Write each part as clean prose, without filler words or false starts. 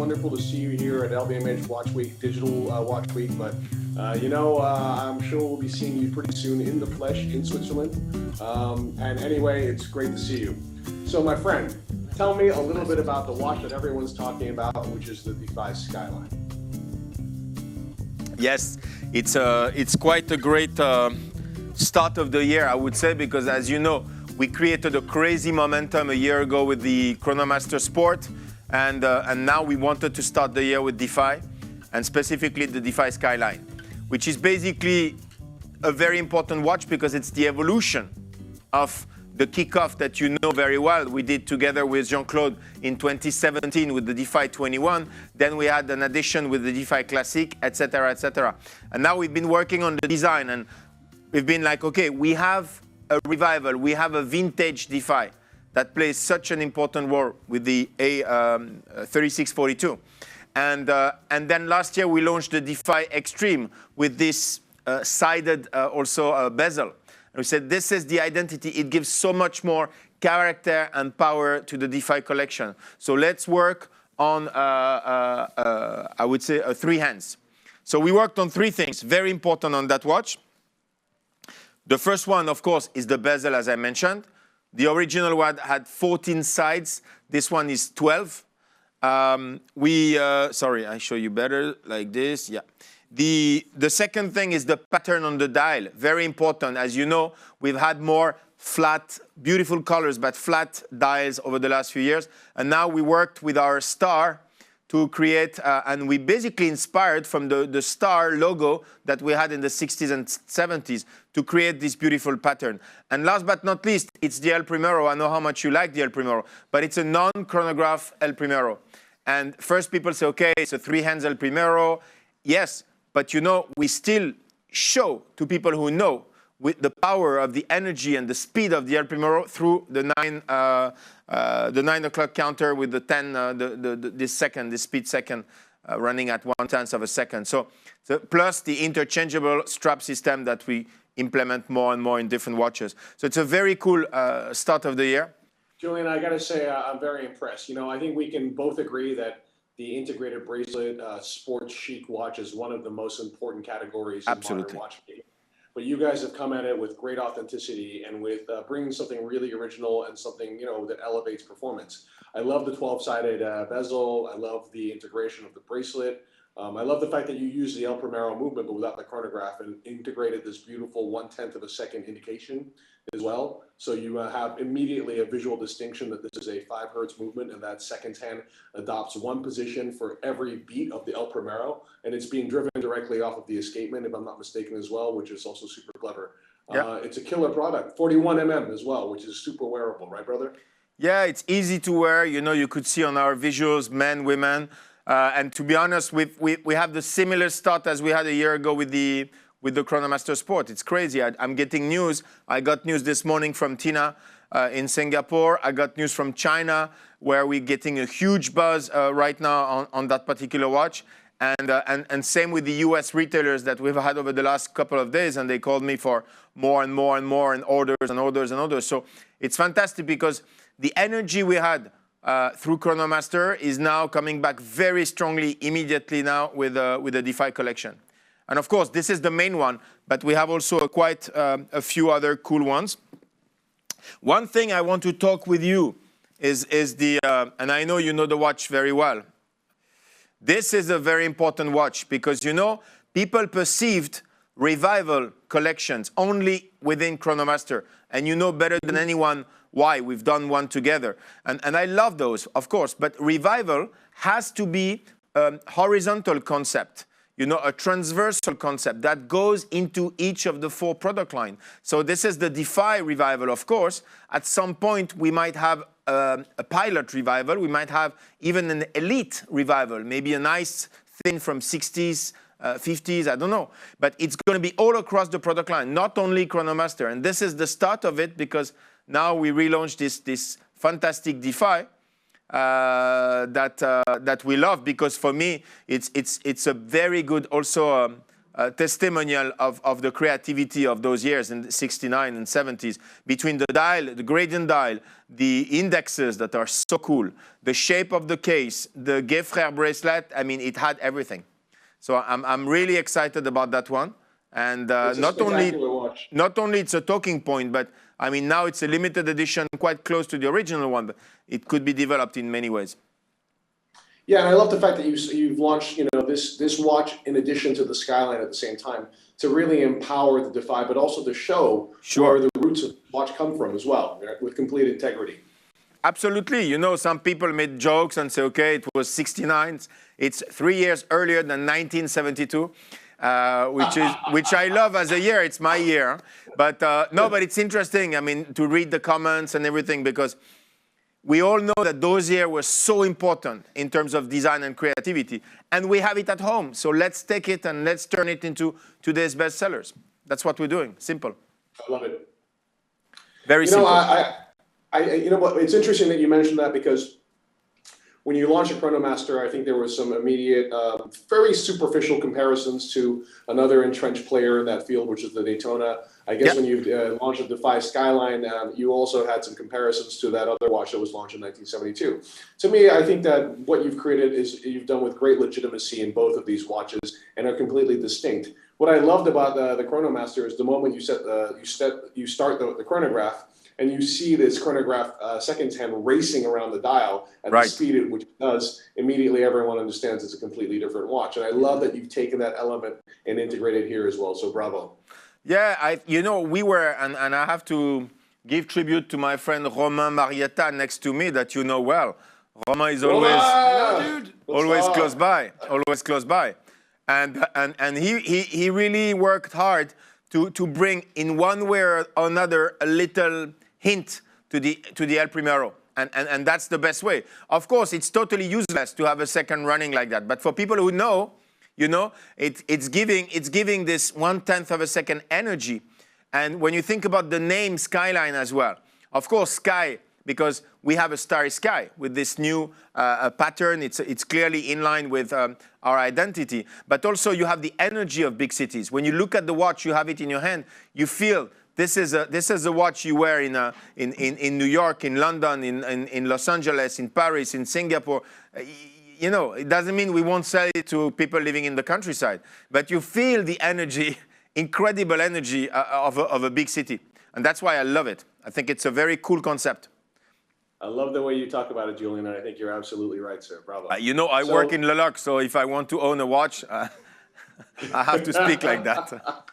wonderful to see you here at LVMH Watch Week, Digital Watch Week. But, I'm sure we'll be seeing you pretty soon in the flesh in Switzerland. And anyway, it's great to see you. So, my friend, tell me a little bit about the watch that everyone's talking about, which is the Defy Skyline. Yes, it's quite a great start of the year, I would say, because as you know, we created a crazy momentum a year ago with the Chronomaster Sport, and now we wanted to start the year with Defy, and specifically the Defy Skyline, which is basically a very important watch because it's the evolution of the kickoff that you know very well. We did together with Jean-Claude in 2017 with the Defy 21. Then we had an addition with the Defy Classic, etc., etc. And now we've been working on the design, and we've been like, okay, we have a revival. We have a vintage Defy that plays such an important role with the A3642. And then last year we launched the Defy Extreme with this sided bezel. We said, this is the identity. It gives so much more character and power to the Defy collection. So let's work on, I would say, three hands. So we worked on three things, very important on that watch. The first one, of course, is the bezel, as I mentioned. The original one had 14 sides. This one is 12. Sorry, I show you better like this. Yeah. The second thing is the pattern on the dial, very important. As you know, we've had more flat, beautiful colors, but flat dials over the last few years. And now we worked with our star to create, and we basically inspired from the star logo that we had in the 60s and 70s to create this beautiful pattern. And last but not least, it's the El Primero. I know how much you like the El Primero, but it's a non-chronograph El Primero. And first people say, okay, it's a three-hands El Primero. Yes. But you know, we still show to people who know with the power of the energy and the speed of the El Primero through the 9 o'clock counter with the 10, this speed second running at 1/10 of a second. So plus the interchangeable strap system that we implement more and more in different watches. So it's a very cool start of the year. Julien, I got to say, I'm very impressed. You know, I think we can both agree that the integrated bracelet sports chic watch is one of the most important categories in modern watchmaking. But you guys have come at it with great authenticity and with bringing something really original and something, you know, that elevates performance. I love the 12-sided bezel. I love the integration of the bracelet. I love the fact that you use the El Primero movement, but without the chronograph, and integrated this beautiful 1/10 of a second indication as well. So you have immediately a visual distinction that this is a 5 hertz movement, and that second hand adopts one position for every beat of the El Primero, and it's being driven directly off of the escapement, if I'm not mistaken, as well, which is also super clever. Yeah. It's a killer product, 41 mm as well, which is super wearable, right, brother? Yeah, it's easy to wear. You know, you could see on our visuals, men, women. And to be honest, we have the similar start as we had a year ago with the Chronomaster Sport. It's crazy. I'm getting news. I got news this morning from Tina in Singapore. I got news from China, where we're getting a huge buzz right now on that particular watch. And same with the US retailers that we've had over the last couple of days, and they called me for more and more and more, and orders and orders and orders. So it's fantastic because the energy we had through Chronomaster is now coming back very strongly immediately now with the Defy collection. And of course, this is the main one, but we have also quite a few other cool ones. One thing I want to talk with you is the, and I know you know the watch very well. This is a very important watch because, you know, people perceived revival collections only within Chronomaster. And you know better than anyone why. We've done one together. And I love those, of course. But revival has to be a horizontal concept, you know, a transversal concept that goes into each of the 4 product lines. So this is the Defy revival, of course. At some point, we might have a pilot revival. We might have even an elite revival, maybe a nice thing from 60s, 50s, I don't know. But it's going to be all across the product line, not only Chronomaster. And this is the start of it because now we relaunched this fantastic Defy that we love because for me, it's a very good also testimonial of the creativity of those years in the 69 and 70s, between the dial, the gradient dial, the indexes that are so cool, the shape of the case, the Gay Frère bracelet. I mean, it had everything. So I'm really excited about that one. And not only it's a talking point, but I mean, now it's a limited edition, quite close to the original one, but it could be developed in many ways. Yeah, and I love the fact that you've launched, you know, this watch in addition to the Skyline at the same time to really empower the Defy, but also to show where the roots of the watch come from as well, right? With complete integrity. Absolutely. You know, some people made jokes and say, okay, it was 69. It's 3 years earlier than 1972, which I love as a year. It's my year. But no, but it's interesting, I mean, to read the comments and everything, because we all know that those years were so important in terms of design and creativity. And we have it at home. So let's take it and let's turn it into today's bestsellers. That's what we're doing. Simple. I love it. Very simple. You know what? It's interesting that you mentioned that, because when you launch a Chronomaster, I think there was some immediate, very superficial comparisons to another entrenched player in that field, which is the Daytona. I guess when you launched the Defy Skyline, you also had some comparisons to that other watch that was launched in 1972. To me, I think that what you've created is you've done with great legitimacy in both of these watches and are completely distinct. What I loved about the Chronomaster is the moment you start the chronograph, and you see this chronograph seconds hand racing around the dial at the speed at which it does, immediately everyone understands it's a completely different watch. And I love that you've taken that element and integrated here as well. So bravo. Yeah, you know, we were, and I have to give tribute to my friend Romain Marietta next to me that you know well. Romain is always close by, always close by. And he really worked hard to bring in one way or another a little hint to the El Primero, and that's the best way. Of course, it's totally useless to have a second running like that, but for people who know, you know, it's giving this 1/10 of a second energy. And when you think about the name Skyline as well, of course, sky, because we have a starry sky with this new pattern. It's clearly in line with our identity, but also you have the energy of big cities. When you look at the watch, you have it in your hand, you feel this is a watch you wear in New York, in London, in Los Angeles, in Paris, in Singapore. You know, it doesn't mean we won't sell it to people living in the countryside, but you feel the energy, incredible energy of a big city. And that's why I love it. I think it's a very cool concept. I love the way you talk about it, Julien, and I think you're absolutely right, sir. Bravo. You know, I work in Le Loc, so if I want to own a watch, I have to speak like that.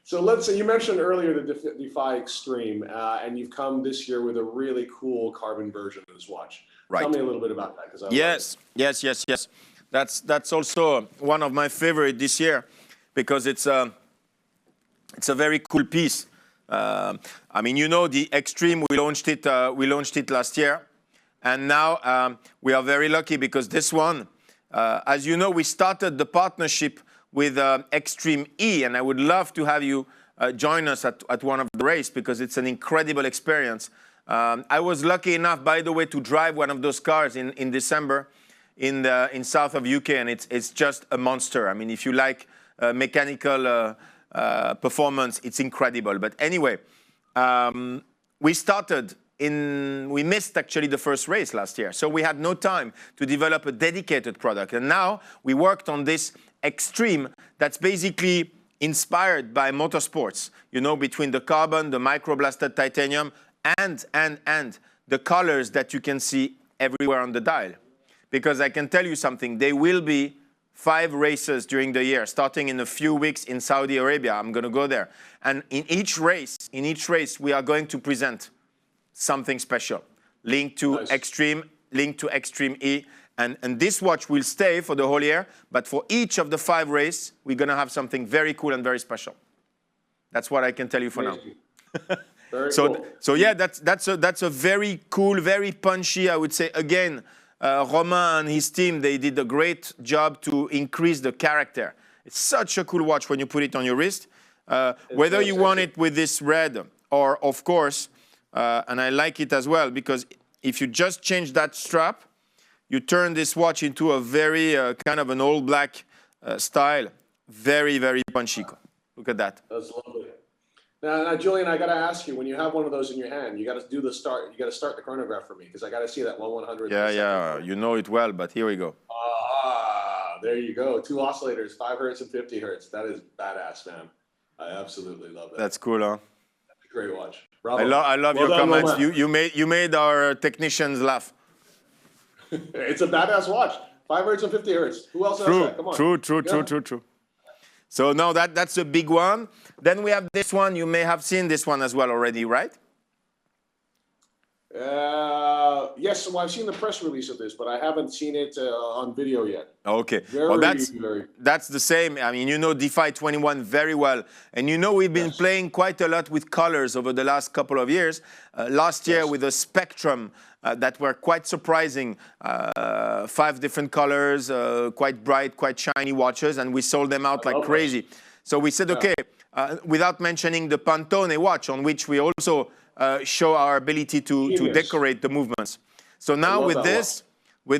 So let's say you mentioned earlier the Defy Extreme, and you've come this year with a really cool carbon version of this watch. Right. Tell me a little bit about that. Yes. That's also one of my favorite this year, because it's a very cool piece. I mean, you know, the Extreme, we launched it last year, and now we are very lucky because this one, as you know, we started the partnership with Extreme E, and I would love to have you join us at one of the races, because it's an incredible experience. I was lucky enough, by the way, to drive one of those cars in December in south of UK, and it's just a monster. I mean, if you like mechanical performance, it's incredible. But anyway, we missed actually the first race last year, so we had no time to develop a dedicated product. And now we worked on this Extreme that's basically inspired by motorsports, you know, between the carbon, the microblasted titanium, and the colors that you can see everywhere on the dial. Because I can tell you something, there will be 5 races during the year, starting in a few weeks in Saudi Arabia. I'm going to go there. And in each race, we are going to present something special, linked to Extreme, linked to Extreme E. And this watch will stay for the whole year, but for each of the 5 races, we're going to have something very cool and very special. That's what I can tell you for now. So yeah, that's a very cool, very punchy, I would say. Again, Romain and his team, they did a great job to increase the character. It's such a cool watch when you put it on your wrist. Whether you want it with this red or, of course, and I like it as well, because if you just change that strap, you turn this watch into a very kind of an all black style. Very, very punchy. Look at that. That's lovely. Now, Julien, I got to ask you, when you have one of those in your hand, you got to do the start. You got to start the chronograph for me because I got to see that 1/100. Yeah, you know it well, but here we go. There you go. 2 oscillators, 5 hertz and 50 hertz. That is badass, man. I absolutely love that. That's cool, huh? That's a great watch. Bravo. I love your comments. You made our technicians laugh. It's a badass watch. 5 hertz and 50 hertz. Who else has that? Come on. True. So now that's a big one. Then we have this one. You may have seen this one as well already, right? Yes, well, I've seen the press release of this, but I haven't seen it on video yet. Okay. That's the same. I mean, you know Defy 21 very well. And you know we've been playing quite a lot with colors over the last couple of years. Last year with a spectrum that were quite surprising. 5 different colors, quite bright, quite shiny watches, and we sold them out like crazy. So we said, okay, without mentioning the Pantone watch, on which we also show our ability to decorate the movements. So now with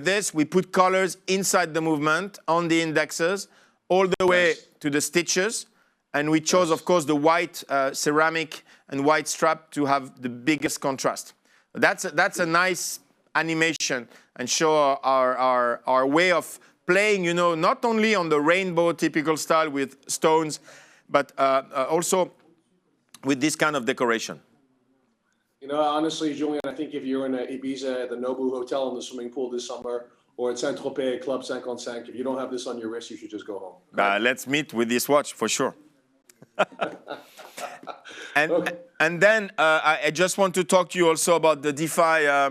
this, we put colors inside the movement on the indexes, all the way to the stitches. And we chose, of course, the white ceramic and white strap to have the biggest contrast. That's a nice animation and show our way of playing, you know, not only on the rainbow typical style with stones, but also with this kind of decoration. You know, honestly, Julien, I think if you're in Ibiza at the Nobu Hotel in the swimming pool this summer, or at Saint-Tropez Club 55, if you don't have this on your wrist, you should just go home. Let's meet with this watch for sure. And then I just want to talk to you also about the Defy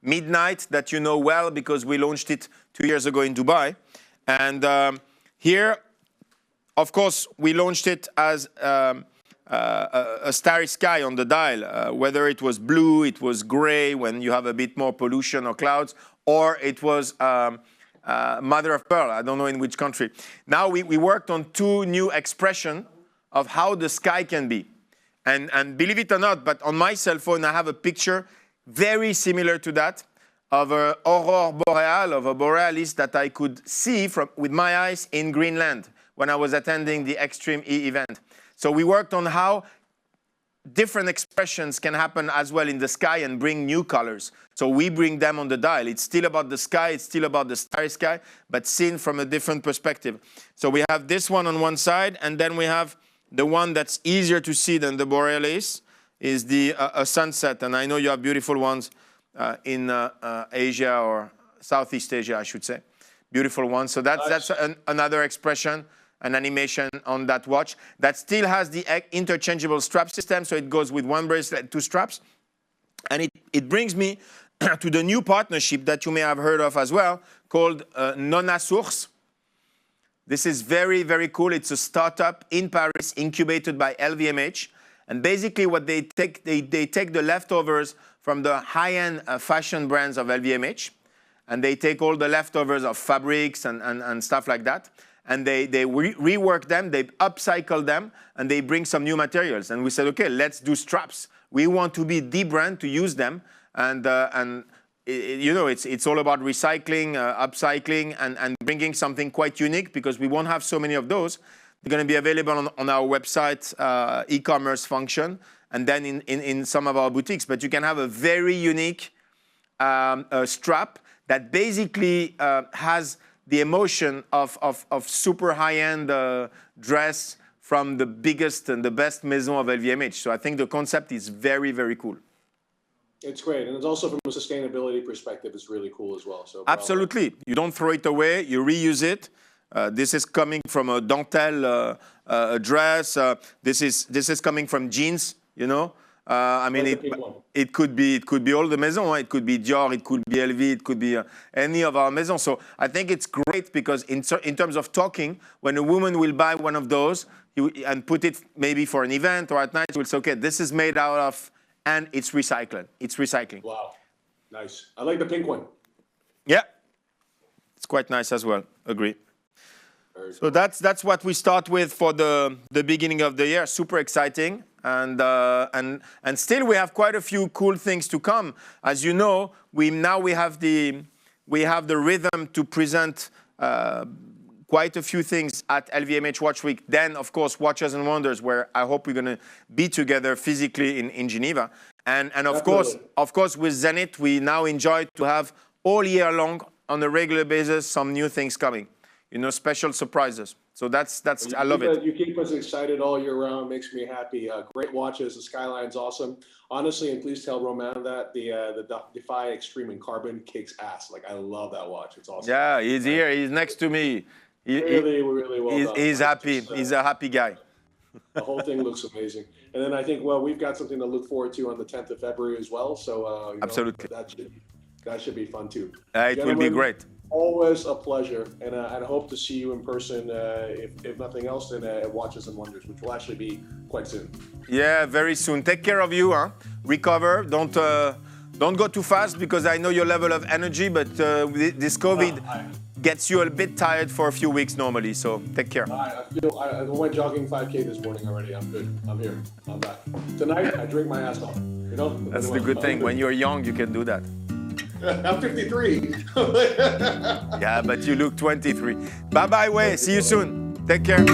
Midnight that you know well because we launched it 2 years ago in Dubai. And here, of course, we launched it as a starry sky on the dial, whether it was blue, it was gray when you have a bit more pollution or clouds, or it was mother of pearl. I don't know in which country. Now we worked on 2 new expressions of how the sky can be. And believe it or not, but on my cell phone, I have a picture very similar to that of an aurore boreal, of a borealis that I could see with my eyes in Greenland when I was attending the Extreme E event. So we worked on how different expressions can happen as well in the sky and bring new colors. So we bring them on the dial. It's still about the sky, it's still about the starry sky, but seen from a different perspective. So we have this one on one side, and then we have the one that's easier to see than the borealis is the sunset. And I know you have beautiful ones in Asia or Southeast Asia, I should say. Beautiful ones. So that's another expression, an animation on that watch that still has the interchangeable strap system. So it goes with 1 bracelet, 2 straps. And it brings me to the new partnership that you may have heard of as well, called Nonassoc. This is very, very cool. It's a startup in Paris, incubated by LVMH. And basically what they take, they take the leftovers from the high-end fashion brands of LVMH, and they take all the leftovers of fabrics and stuff like that, and they rework them, they upcycle them, and they bring some new materials. And we said, okay, let's do straps. We want to be the brand to use them, and you know, it's all about recycling, upcycling, and bringing something quite unique because we won't have so many of those. They're going to be available on our website e-commerce function, and then in some of our boutiques. But you can have a very unique strap that basically has the emotion of super high-end dress from the biggest and the best maison of LVMH. So I think the concept is very, very cool. It's great. And it's also from a sustainability perspective, it's really cool as well. So absolutely. You don't throw it away, you reuse it. This is coming from a dentelle dress. This is coming from jeans, you know. I mean, it could be all the maisons. It could be Dior, it could be LV, it could be any of our maisons. So I think it's great because in terms of talking, when a woman will buy one of those and put it maybe for an event or at night, she will say, okay, this is made out of, and it's recycling. It's recycling. Wow, nice. I like the pink one. Yeah, it's quite nice as well. Agree. So that's what we start with for the beginning of the year. Super exciting, and still we have quite a few cool things to come. As you know, we have the rhythm to present quite a few things at LVMH Watch Week. Then, of course, Watches and Wonders, where I hope we're going to be together physically in Geneva. And of course, with Zenith, we now enjoy to have all year long, on a regular basis, some new things coming. You know, special surprises. So that's I love it. You keep us excited all year round. Makes me happy. Great watches. The Skyline's awesome. Honestly, and please tell Romain that the Defy Extreme in carbon kicks ass. Like, I love that watch. It's awesome. Yeah, he's here. He's next to me. Really well done. He's happy. He's a happy guy. The whole thing looks amazing. And then I think, well, we've got something to look forward to on the 10th of February as well. So absolutely, that should be fun too. It will be great. Always a pleasure, and I hope to see you in person, if nothing else, then at Watches and Wonders, which will actually be quite soon. Yeah, very soon. Take care of you, huh? Recover. Don't go too fast, because I know your level of energy, but this COVID gets you a bit tired for a few weeks normally. So take care. I went jogging 5K this morning already. I'm good. I'm here. I'm back. Tonight I drink my ass off. You know. That's the good thing. When you're young, you can do that. I'm 53. Yeah, but you look 23. Bye-bye, Wei. See you soon. Take care.